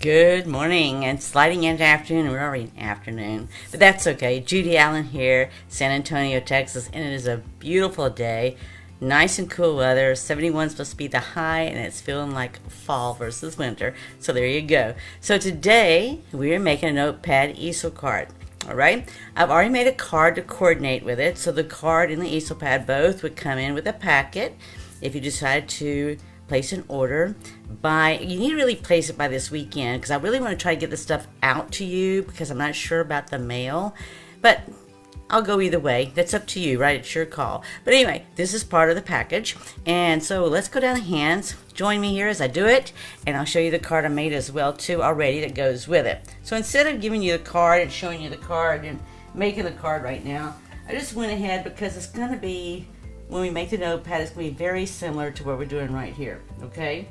Good morning. It's sliding into afternoon. We're already in afternoon, but that's okay. Judy Allen here, San Antonio, Texas, and it is a beautiful day. Nice and cool weather. 71 supposed to be the high, and it's feeling like fall versus winter. So there you go. So today we are making a Note Pad Easel card. All right. I've already made a card to coordinate with it. So the card and the easel pad both would come in with a packet. If you decide to place an order you need to really place it by this weekend, because I really want to try to get this stuff out to you, because I'm not sure about the mail, but I'll go either way. That's up to you, right? It's your call. But anyway, this is part of the package, and so let's go down the hands. Join me here as I do it, and I'll show you the card I made as well too already that goes with it. So instead of giving you the card and showing you the card and making the card right now, I just went ahead because it's going to be, when we make the notepad, it's going to be very similar to what we're doing right here, okay?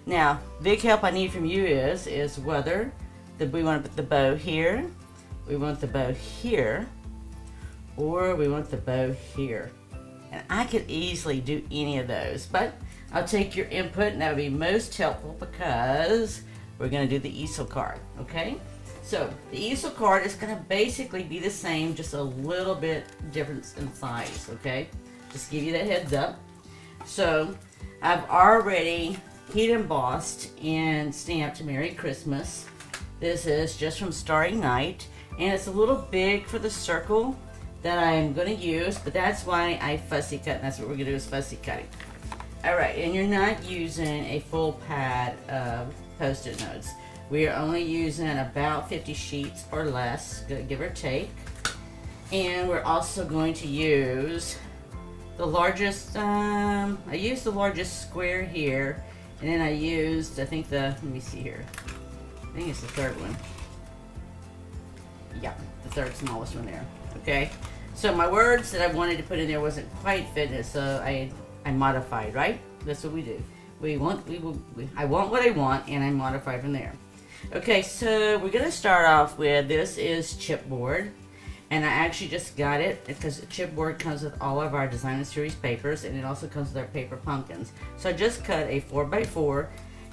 Now, big help I need from you is whether we want to put the bow here, we want the bow here, or we want the bow here. And I could easily do any of those, but I'll take your input, and that would be most helpful because we're going to do the easel card, okay? So the easel card is going to basically be the same, just a little bit difference in size, okay? Just give you that heads up. So I've already heat embossed and stamped Merry Christmas. This is just from Starry Night, and it's a little big for the circle that I'm going to use, but that's why I fussy cut, and that's what we're going to do, is fussy cutting. Alright, and you're not using a full pad of Post-it notes. We are only using about 50 sheets or less, give or take. And we're also going to use the largest, I used the largest square here, and then I used, I think let me see here, I think it's the third one. Yeah, the third smallest one there, okay? So my words that I wanted to put in there wasn't quite fitting, so I modified, right? That's what we do. I want what I want, and I modify from there. Okay, so we're gonna start off with, this is chipboard. And I actually just got it because chipboard comes with all of our designer series papers, and it also comes with our paper pumpkins. So I just cut a 4x4,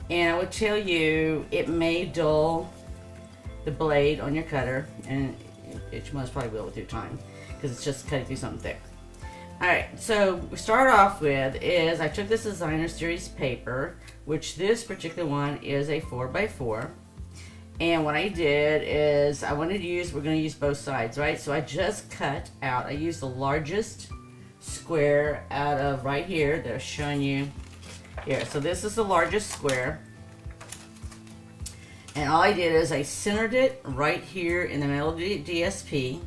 and I would tell you it may dull the blade on your cutter, and it most probably will with your time because it's just cutting through something thick. Alright, so we start off with is I took this designer series paper, which this particular one is a 4x4. And what I did is we're going to use both sides, right? So I just cut out, I used the largest square out of right here. They're showing you here. So this is the largest square. And all I did is I centered it right here in the middle of the DSP.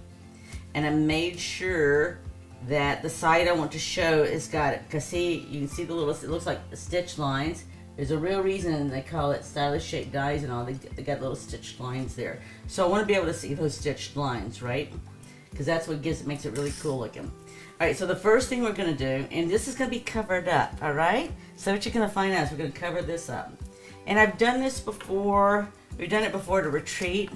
And I made sure that the side I want to show has got it. Because see, you can see the little, it looks like the stitch lines. There's a real reason they call it stylish shaped dies and all. They got little stitched lines there. So I want to be able to see those stitched lines, right? Because that's what makes it really cool looking. Alright, so the first thing we're going to do, and this is going to be covered up, alright? So what you're going to find out is we're going to cover this up. And I've done this before. We've done it before to retreat.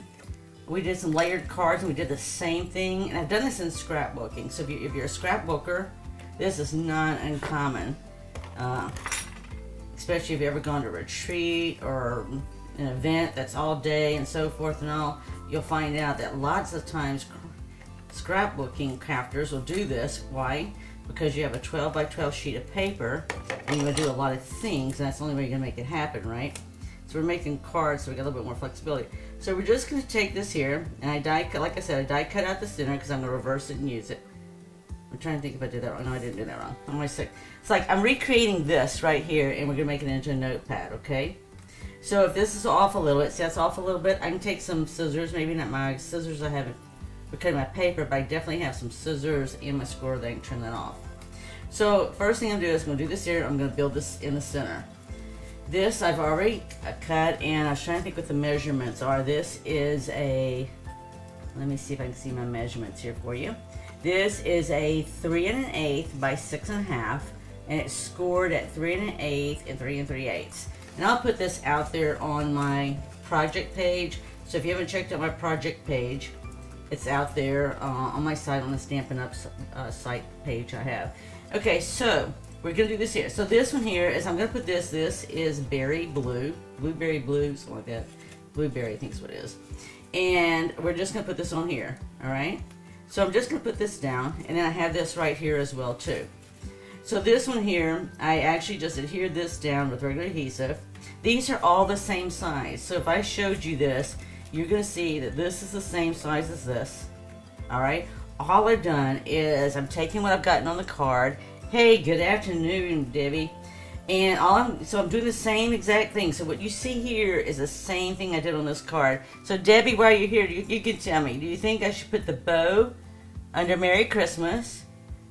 We did some layered cards, and we did the same thing. And I've done this in scrapbooking. So if you're a scrapbooker, this is not uncommon. Especially if you've ever gone to a retreat or an event that's all day and so forth and all, you'll find out that lots of times scrapbooking crafters will do this. Why? Because you have a 12x12 sheet of paper and you want to do a lot of things, and that's the only way you're going to make it happen, right? So we're making cards, so we got a little bit more flexibility. So we're just going to take this here, and I die cut, like I said, I die cut out the center because I'm going to reverse it and use it. I'm trying to think if I did that wrong. No, I didn't do that wrong. I'm only sick. It's like I'm recreating this right here, and we're going to make it into a notepad, okay? So if this is off a little bit, see that's off a little bit, I can take some scissors, maybe not my scissors, I haven't cutting my paper, but I definitely have some scissors in my score that I can turn that off. So first thing I'm going to do is I'm going to do this here. I'm going to build this in the center. This I've already cut, and I was trying to think what the measurements are. This is a, let me see if I can see my measurements here for you. This is a 3 1/8 by 6 1/2, and it's scored at 3 1/8 and 3 3/8. And I'll put this out there on my project page. So if you haven't checked out my project page, it's out there on my site, on the Stampin' Up site page I have. Okay, so we're gonna do this here. So this one here is, I'm gonna put this is berry blue, blueberry blue, something like that. Blueberry, I think is what it is. And we're just gonna put this on here, all right? So I'm just gonna put this down, and then I have this right here as well too. So this one here, I actually just adhered this down with regular adhesive. These are all the same size. So if I showed you this, you're gonna see that this is the same size as this, all right? All I've done is I'm taking what I've gotten on the card. Hey, good afternoon, Debbie. And I'm doing the same exact thing. So what you see here is the same thing I did on this card. So Debbie, while you're here, you can tell me, do you think I should put the bow under Merry Christmas?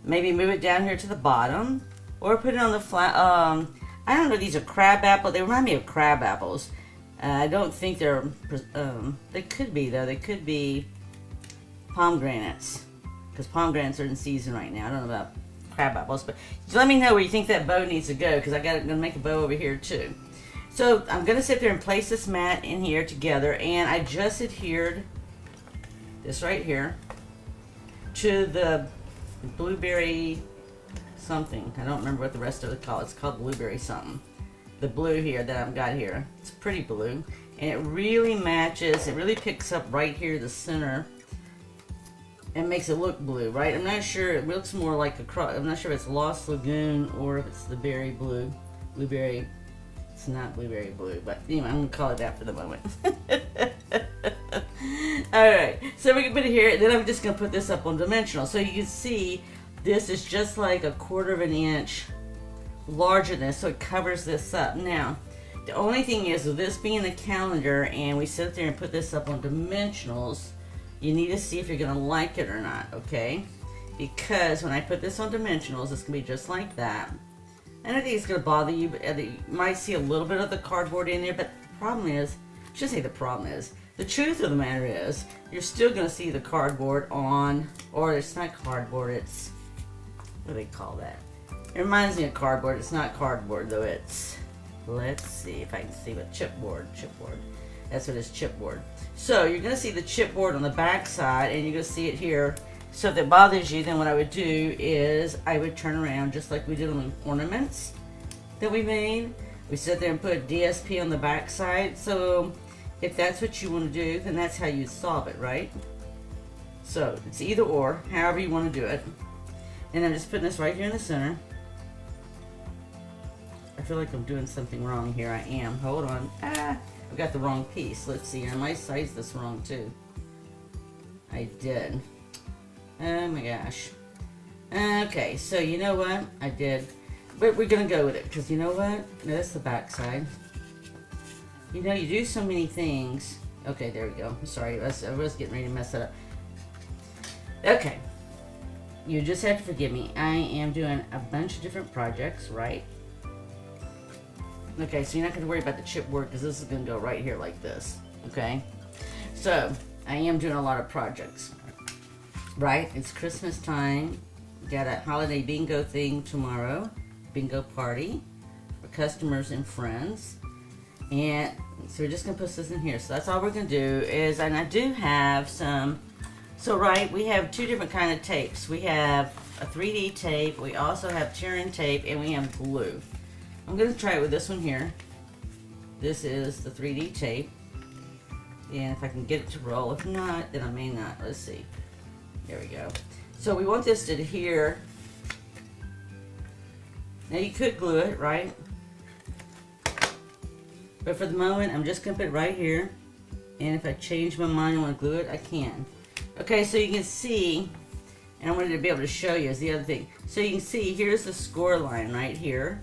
Maybe move it down here to the bottom, or put it on the flat. I don't know. These are crab apple. They remind me of crab apples. I don't think they're. They could be though. They could be pomegranates, because pomegranates are in season right now. I don't know about crab apples, but let me know where you think that bow needs to go, because I'm gonna make a bow over here too. So I'm gonna sit there and place this mat in here together, and I just adhered this right here to the blueberry something. I don't remember what the rest of it called. It's called blueberry something. The blue here that I've got here. It's pretty blue, and it really matches. It really picks up right here the center and makes it look blue, right? I'm not sure. It looks more like I'm not sure if it's Lost Lagoon or if it's the berry blue. Blueberry. It's not blueberry blue, but anyway, I'm gonna call it that for the moment. Alright, so we can put it here, and then I'm just going to put this up on dimensional. So you can see this is just like 1/4 of an inch larger than this, so it covers this up. Now, the only thing is, with this being a calendar and we sit there and put this up on dimensionals, you need to see if you're going to like it or not, okay? Because when I put this on dimensionals, it's going to be just like that. I don't think it's going to bother you, but you might see a little bit of the cardboard in there, but the problem is, I should say the problem is, the truth of the matter is, you're still going to see the cardboard on, or it's not cardboard, it's, what do they call that? It reminds me of cardboard. It's not cardboard though, it's, let's see if I can see what, chipboard. That's what it's, chipboard. So you're going to see the chipboard on the back side, and you're going to see it here. So if it bothers you, then what I would do is I would turn around just like we did on the ornaments that we made. We sit there and put DSP on the back side. So if that's what you want to do, then that's how you solve it, right? So it's either or, however you want to do it. And I'm just putting this right here in the center. I feel like I'm doing something wrong here. I am. Hold on. I got the wrong piece. Let's see. I might size this wrong too. I did. Oh my gosh. Okay, so you know what? I did. But we're going to go with it, because you know what? No, that's the back side. You know, you do so many things. Okay, there we go. Sorry, I was getting ready to mess it up. Okay. You just have to forgive me. I am doing a bunch of different projects, right? Okay, so you're not going to worry about the chipboard, because this is going to go right here like this. Okay? So, I am doing a lot of projects. Right? It's Christmas time. Got a holiday bingo thing tomorrow. Bingo party for customers and friends. And so we're just going to put this in here. So that's all we're going to do is, and I do have some, so right, we have two different kind of tapes. We have a 3D tape, we also have tearing tape, and we have glue. I'm going to try it with this one here. This is the 3D tape. And if I can get it to roll, if not, then I may not. Let's see. There we go. So we want this to adhere. Now you could glue it, right? But for the moment, I'm just going to put it right here. And if I change my mind and want to glue it, I can. Okay, so you can see, and I wanted to be able to show you is the other thing. So you can see, here's the score line right here.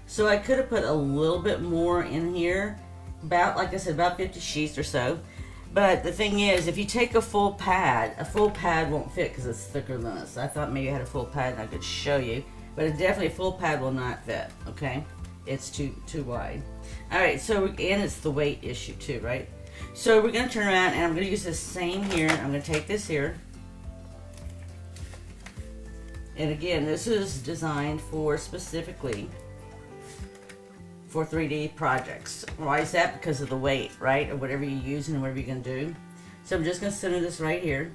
So I could have put a little bit more in here. About, like I said, about 50 sheets or so. But the thing is, if you take a full pad won't fit because it's thicker than this. I thought maybe I had a full pad and I could show you. But it definitely, a full pad will not fit, okay? It's too wide. Alright, so, and it's the weight issue too, right? So we're going to turn around and I'm going to use the same here. I'm going to take this here. And again, this is designed for specifically for 3D projects. Why is that? Because of the weight, right? Or whatever you're using and whatever you're going to do. So I'm just going to center this right here.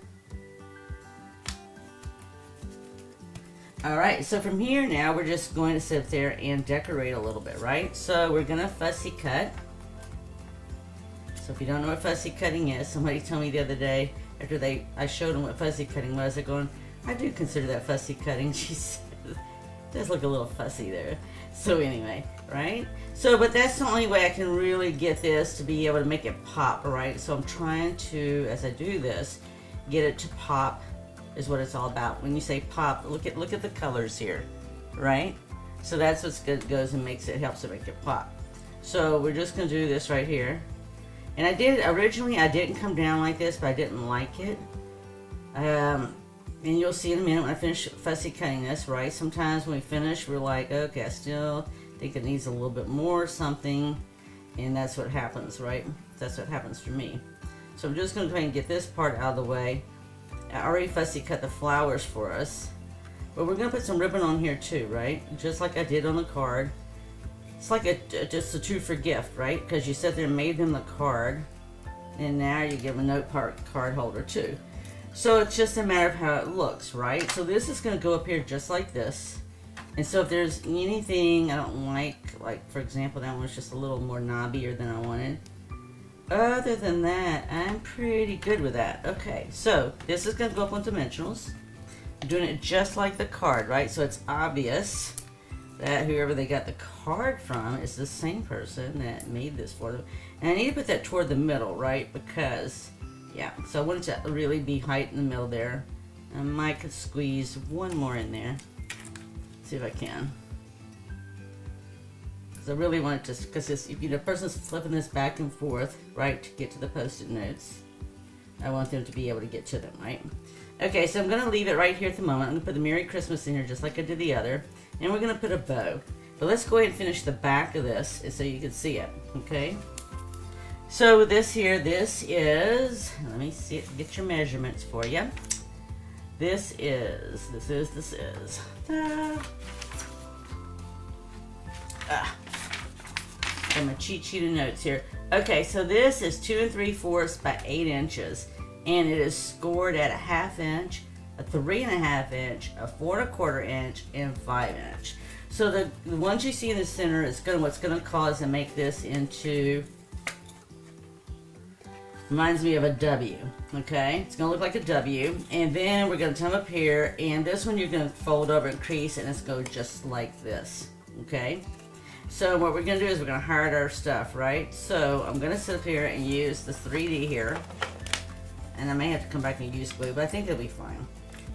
Alright, so from here now we're just going to sit there and decorate a little bit, right? So we're going to fussy cut. So if you don't know what fussy cutting is, somebody told me the other day after I showed them what fussy cutting was, they're going, I do consider that fussy cutting. She said, it does look a little fussy there. So anyway, right? So, but that's the only way I can really get this to be able to make it pop, right? So I'm trying to, as I do this, get it to pop is what it's all about. When you say pop, look at the colors here, right? So that's what goes and helps to make it pop. So we're just gonna do this right here. And originally I didn't come down like this, but I didn't like it. And you'll see in a minute when I finish fussy cutting this, right? Sometimes when we finish, we're like, okay, I still think it needs a little bit more something. And that's what happens, right? That's what happens for me. So I'm just gonna go ahead and get this part out of the way. I already fussy cut the flowers for us. But we're gonna put some ribbon on here too, right? Just like I did on the card. It's like just a two for gift, right? Because you sat there and made them the card. And now you give a note card holder too. So it's just a matter of how it looks, right? So this is gonna go up here just like this. And so if there's anything I don't like for example, that one was just a little more knobbier than I wanted. Other than that, I'm pretty good with that. Okay, so this is gonna go up on dimensionals. I'm doing it just like the card, right? So it's obvious that whoever they got the card from is the same person that made this for them. And I need to put that toward the middle, right? Because, yeah, so I want it to really be height in the middle there. I might could squeeze one more in there. See if I can. So I really want it to, because if the person's flipping this back and forth, right, to get to the post-it notes, I want them to be able to get to them, right? Okay, so I'm going to leave it right here at the moment. I'm going to put the Merry Christmas in here just like I did the other. And we're going to put a bow. But let's go ahead and finish the back of this so you can see it, okay? So this is, let me see it, get your measurements for you. This is. Got my cheat sheet of notes here. Okay, so this is 2 3/4 by 8 inches. And it is scored at a 1/2 inch, a 3.5 inch, a 4 1/4 inch, and 5 inch. So the ones you see in the center is what's gonna cause and make this into, reminds me of a W, okay? It's gonna look like a W. And then we're gonna come up here, and this one you're gonna fold over and crease, and it's gonna go just like this, okay? So what we're gonna do is we're gonna hide our stuff, right? So I'm gonna sit up here and use the 3D here. And I may have to come back and use glue, but I think it'll be fine.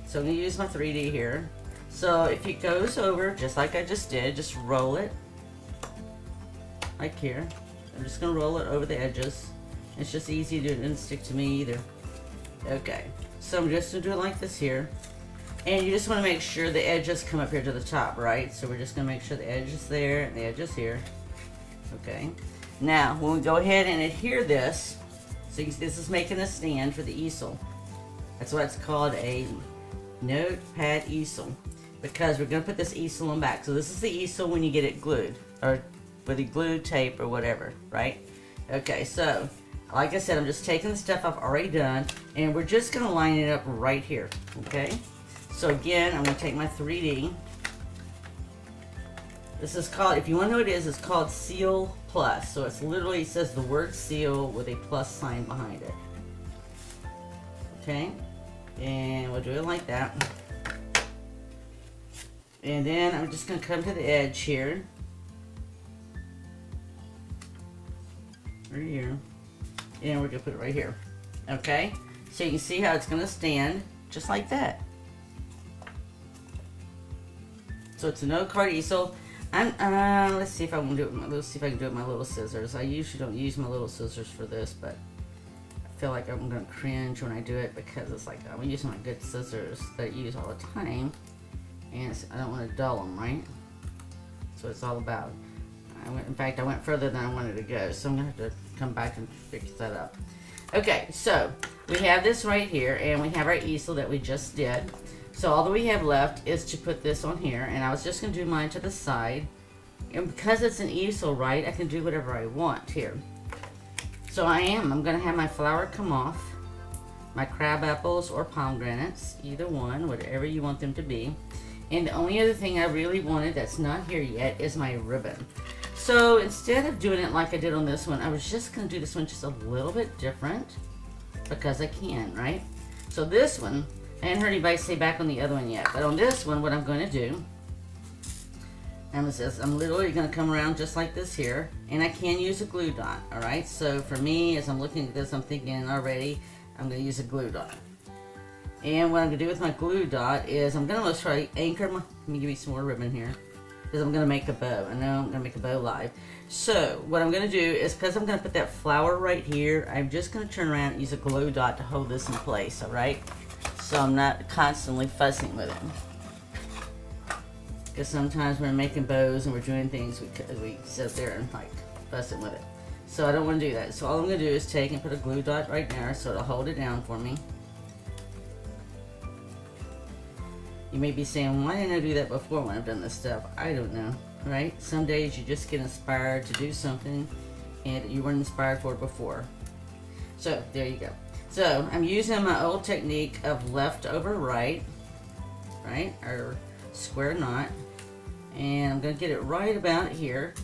So I'm gonna use my 3D here. So if it goes over, just like I just did, just roll it. Like here. I'm just gonna roll it over the edges. It's just easy to do, it didn't stick to me either. Okay, so I'm just gonna do it like this here. And you just wanna make sure the edges come up here to the top, right? So we're just gonna make sure the edge is there and the edge is here. Okay. Now, when we go ahead and adhere this, so this is making a stand for the easel. That's why it's called a Note Pad Easel, because we're going to put this easel on back. So this is the easel when you get it glued, or with the glue tape or whatever, right? Okay, so like I said, I'm just taking the stuff I've already done, and we're just going to line it up right here, okay? So again, I'm going to take my 3D. This is called, if you want to know what it is, it's called Seal Plus. So it's literally, it says the word seal with a plus sign behind it. Okay? And we'll do it like that. And then I'm just going to come to the edge here. Right here. And we're going to put it right here. Okay? So you can see how it's going to stand just like that. So it's a note card easel. Let's see if I can do it. Let's see if I can do it with my little scissors. I usually don't use my little scissors for this, but I feel like I'm gonna cringe when I do it because it's like I'm using my good scissors that I use all the time, and I don't want to dull them, right? So it's all about. In fact, I went further than I wanted to go, so I'm gonna have to come back and fix that up. Okay, so we have this right here, and we have our easel that we just did. So all that we have left is to put this on here, and I was just going to do mine to the side. And because it's an easel, right, I can do whatever I want here. So I'm going to have my flower come off, my crab apples or pomegranates, either one, whatever you want them to be. And the only other thing I really wanted that's not here yet is my ribbon. So instead of doing it like I did on this one, I was just going to do this one just a little bit different because I can, right? So this one, I hadn't heard anybody say back on the other one yet, but on this one, what I'm going to do, I'm literally going to come around just like this here, and I can use a glue dot, all right? So for me, as I'm looking at this, I'm thinking already, I'm going to use a glue dot. And what I'm going to do with my glue dot is I'm going to try to anchor my, let me give you some more ribbon here, because I'm going to make a bow. I know I'm going to make a bow live. So what I'm going to do is, because I'm going to put that flower right here, I'm just going to turn around and use a glue dot to hold this in place, all right? So I'm not constantly fussing with it. Because sometimes when we're making bows and we're doing things, we sit there and like fussing with it. So I don't want to do that. So all I'm going to do is take and put a glue dot right there so it'll hold it down for me. You may be saying, why didn't I do that before when I've done this stuff? I don't know, right? Some days you just get inspired to do something and you weren't inspired for it before. So there you go. So I'm using my old technique of left over right, or square knot. And I'm going to get it right about here.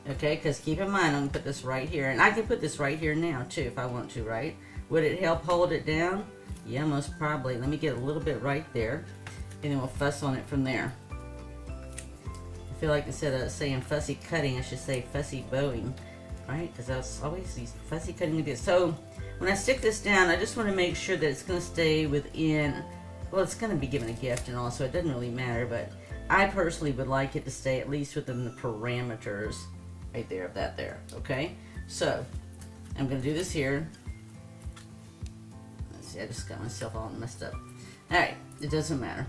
Okay, because keep in mind, I'm going to put this right here. And I can put this right here now too if I want to, right? Would it help hold it down? Yeah, most probably. Let me get a little bit right there, and then we'll fuss on it from there. I feel like instead of saying fussy cutting, I should say fussy bowing, right? Because I was always these fussy cutting with this. So when I stick this down, I just want to make sure that it's going to stay within, well, it's going to be given a gift and all, so it doesn't really matter, but I personally would like it to stay at least within the parameters right there of that there, okay? So I'm going to do this here. I just got myself all messed up. Alright, it doesn't matter.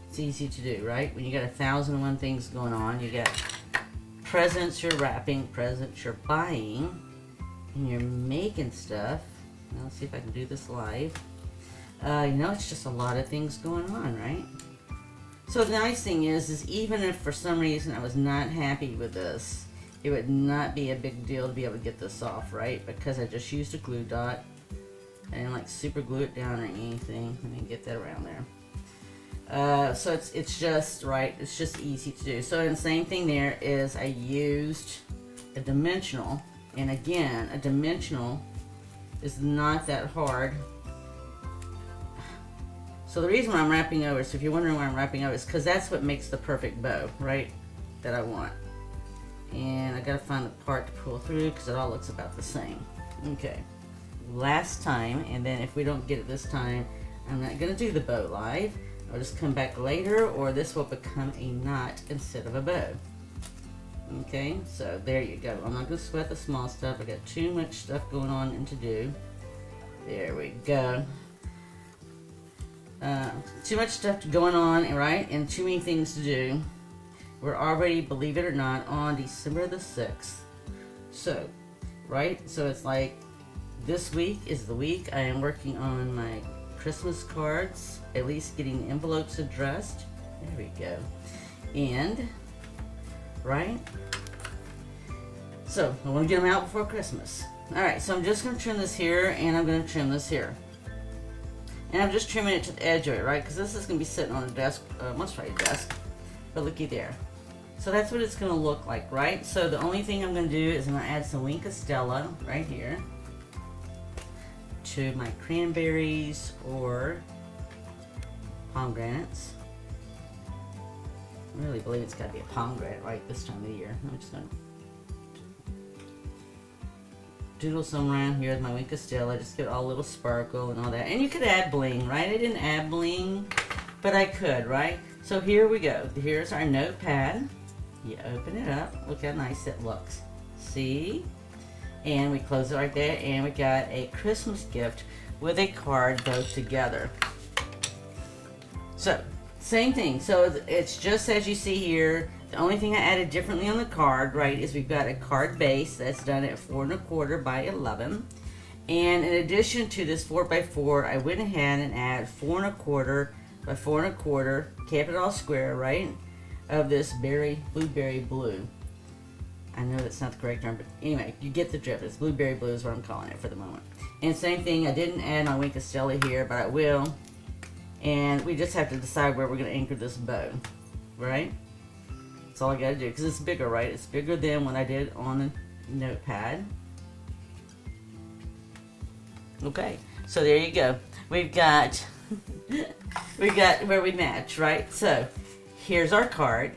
It's easy to do, right? When you got 1,001 things going on, you got presents you're wrapping, presents you're buying, and you're making stuff. Now, let's see if I can do this live. You know, it's just a lot of things going on, right? So the nice thing is even if for some reason I was not happy with this, it would not be a big deal to be able to get this off, right? Because I just used a glue dot. I didn't like super glue it down or anything. Let me get that around there. So it's just right. It's just easy to do. So and the same thing there is I used a dimensional, and again a dimensional is not that hard. So the reason why I'm wrapping over, so if you're wondering why I'm wrapping over, is because that's what makes the perfect bow, right? That I want. And I gotta find the part to pull through because it all looks about the same. Okay. Last time, and then if we don't get it this time, I'm not going to do the bow live. I'll just come back later, or this will become a knot instead of a bow. Okay, so there you go. I'm not going to sweat the small stuff. I got too much stuff going on and to do. There we go. Too much stuff going on, right? And too many things to do. We're already, believe it or not, on December the 6th. So, right? So it's like, this week is the week I am working on my Christmas cards, at least getting the envelopes addressed. There we go. And, right? So, I want to get them out before Christmas. Alright, so I'm just going to trim this here, and I'm going to trim this here. And I'm just trimming it to the edge of it, right? Because this is going to be sitting on a desk, most probably a desk. But looky there. So that's what it's going to look like, right? So the only thing I'm going to do is I'm going to add some Wink of Stella right here to my cranberries or pomegranates. I really believe it's got to be a pomegranate right this time of the year. I'm just going to doodle some around here with my Wink of Stella. Just get all a little sparkle and all that. And you could add bling, right? I didn't add bling, but I could, right? So here we go. Here's our Note Pad. You open it up. Look how nice it looks. See? And we close it right there, and we got a Christmas gift with a card both together. So, same thing. So it's just as you see here. The only thing I added differently on the card, right, is we've got a card base that's done at 4 1/4 by 11. And in addition to this 4x4, I went ahead and added 4 1/4 by 4 1/4, kept it all square, right, of this blueberry blue. I know that's not the correct term, but anyway, you get the drift. It's blueberry blue is what I'm calling it for the moment. And same thing, I didn't add my Wink of Stella here, but I will. And we just have to decide where we're going to anchor this bow, right? That's all I gotta do, because it's bigger, right? It's bigger than what I did on the Note Pad. Okay, so there you go. We've got where we match, right? So here's our card,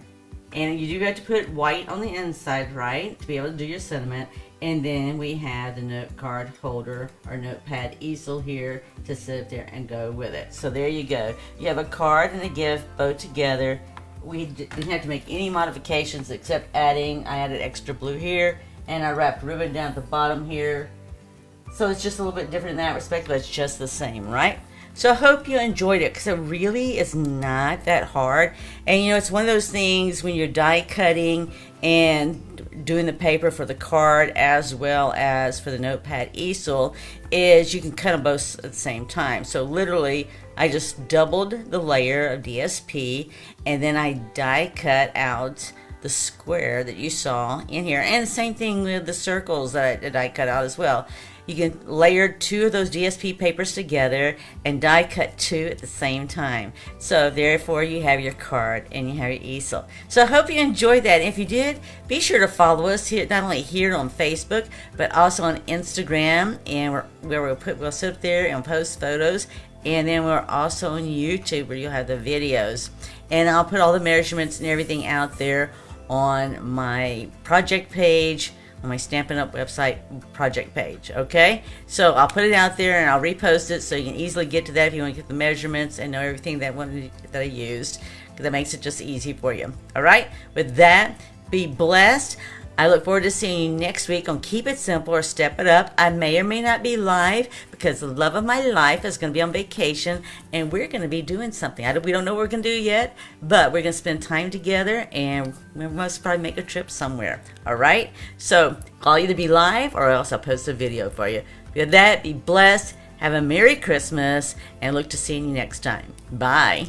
and you do have to put white on the inside, right, to be able to do your sentiment. And then we have the note card holder or Note Pad Easel here to sit there and go with it. So there you go. You have a card and a gift both together. We didn't have to make any modifications except I added extra blue here, and I wrapped ribbon down at the bottom here. So it's just a little bit different in that respect, but it's just the same, right? So I hope you enjoyed it, because it really is not that hard. And you know, it's one of those things when you're die cutting and doing the paper for the card as well as for the Note Pad Easel, is you can cut them both at the same time. So literally, I just doubled the layer of DSP, and then I die cut out the square that you saw in here. And the same thing with the circles that I die cut out as well. You can layer 2 of those DSP papers together and die cut 2 at the same time. So therefore you have your card and you have your easel. So I hope you enjoyed that. If you did, be sure to follow us here, not only here on Facebook, but also on Instagram, and we'll sit up there and post photos. And then we're also on YouTube, where you'll have the videos. And I'll put all the measurements and everything out there on my project page, on my Stampin' Up! Website project page, okay? So I'll put it out there and I'll repost it so you can easily get to that if you want to get the measurements and know everything that I used, because that makes it just easy for you. All right? With that, be blessed. I look forward to seeing you next week on Keep It Simple or Step It Up. I may or may not be live, because the love of my life is going to be on vacation, and we're going to be doing something. We don't know what we're going to do yet, but we're going to spend time together, and we must probably make a trip somewhere. All right? So I'll either be live or else I'll post a video for you. With that, be blessed. Have a Merry Christmas, and look to seeing you next time. Bye.